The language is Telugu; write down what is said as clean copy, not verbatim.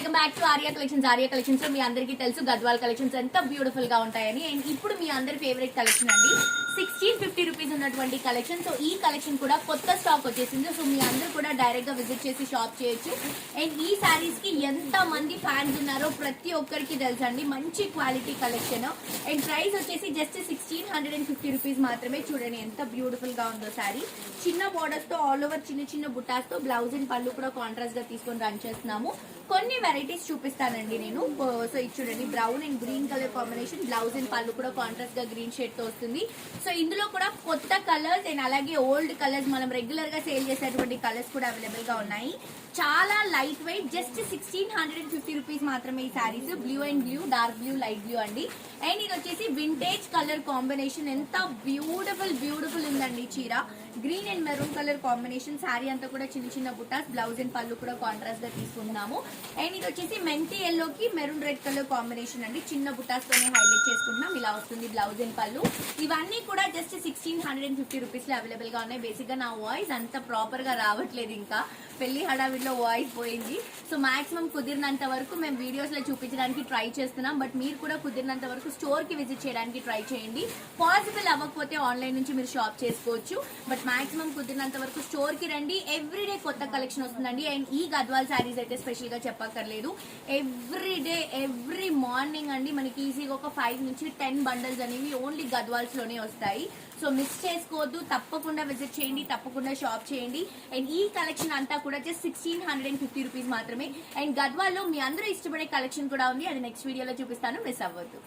Welcome back to Arya collections లో మీ అందరికీ తెలుసు గద్వాల్ కలెక్షన్స్ ఎంత బ్యూటిఫుల్ గా ఉంటాయని. అండ్ ఇప్పుడు మీ అందరి ఫేవరెట్ కలెక్షన్ అండి 1650 రూపీస్ ఉన్నటువంటి కలెక్షన్. సో ఈ కలెక్షన్ కూడా కొత్త స్టాక్ వచ్చేసింది. సో మీ అందరూ కూడా డైరెక్ట్ గా విజిట్ చేసి షాప్ చేయొచ్చు. అండ్ ఈ శారీస్ కి ఎంత మంది ఫ్యాన్స్ ఉన్నారో ప్రతి ఒక్కరికి తెలుసండి. మంచి క్వాలిటీ కలెక్షన్. అండ్ ప్రైస్ వచ్చేసి జస్ట్ 1650 రూపీస్ మాత్రమే. చూడండి ఎంత బ్యూటిఫుల్ గా ఉందో శారీ. చిన్న బోర్డర్స్ తో ఆల్ ఓవర్ చిన్న చిన్న బుటాస్ తో బ్లౌజ్ అండ్ పళ్ళు కూడా కాంట్రాస్ట్ గా తీసుకొని రన్ చేస్తున్నాము. కొన్ని వెరైటీస్ చూపిస్తానండి నేను. సో ఇది చూడండి brown and green colour combination, blouse and పళ్ళు కూడా కాంట్రాస్ట్ గా గ్రీన్ షేడ్ తో వస్తుంది. సో ఇందులో కూడా కొత్త కలర్స్ అండ్ అలాగే ఓల్డ్ కలర్స్, మనం రెగ్యులర్ గా సేల్ చేసేటువంటి కలర్స్ కూడా అవైలబుల్ గా ఉన్నాయి. చాలా లైట్ వెయిట్, జస్ట్ 1650 రూపీస్ మాత్రమే ఈ saris. Blue and blue, dark blue, light blue అండి. అండ్ ఇది వచ్చేసి వింటేజ్ కలర్ కాంబినేషన్. ఎంత బ్యూటిఫుల్ ఉందండి చీర. Green and maroon colour combination. Sari అంతా కూడా చిన్న చిన్న బుటాస్, బ్లౌజ్ అండ్ పళ్ళు కూడా కాంట్రాస్ట్ గా తీసుకుంటున్నాము. అండ్ ఇది వచ్చేసి మెంతి ఎల్లోకి మెరూన్ రెడ్ కలర్ కాంబినేషన్ అండి. చిన్న బుటాస్ తోనే హైలైట్ చేసుకుంటున్నాం. ఇలా వస్తుంది బ్లౌజ్ అండ్ పళ్ళు. ఇవన్నీ కూడా జస్ట్ 1650 రూపీస్ లో అవైలబుల్ గా ఉన్నాయి. బేసిక్ గా నా వాయిస్ అంత ప్రాపర్ గా రావట్లేదు, ఇంకా పెళ్లి హడావిడిలో వాయిస్ పోయింది. సో మాక్సిమం కుదిరినంత వరకు మేము వీడియోస్ లో చూపించడానికి ట్రై చేస్తున్నాం. బట్ మీరు కూడా కుదిరినంత వరకు స్టోర్ కి విజిట్ చేయడానికి ట్రై చేయండి. పాసిబుల్ అవ్వకపోతే ఆన్లైన్ నుంచి మీరు షాప్ చేసుకోవచ్చు. బట్ మాక్సిమం కుదిరినంత వరకు స్టోర్ కి రండి. ఎవ్రీడే కొత్త కలెక్షన్ వస్తుందండి. అండ్ ఈ గద్వాల్ శారీస్ అయితే స్పెషల్ గా చెప్పక్కర్లేదు. ఎవ్రీడే ఎవ్రీ మార్నింగ్ అండి మనకి ఈజీగా ఒక 5 నుంచి 10 బండల్స్ అనేవి ఓన్లీ గద్వాల్స్ లోనే వస్తాయి. సో మిస్ చేసుకోవద్దు, తప్పకుండా విజిట్ చేయండి, తప్పకుండా షాప్ చేయండి. అండ్ ఈ కలెక్షన్ అంతా కూడా జస్ట్ 1650 రూపీస్ మాత్రమే. అండ్ గద్వాల్లో మీ అందరూ ఇష్టపడే కలెక్షన్ కూడా ఉంది. అది నెక్స్ట్ వీడియోలో చూపిస్తాను, మిస్ అవ్వద్దు.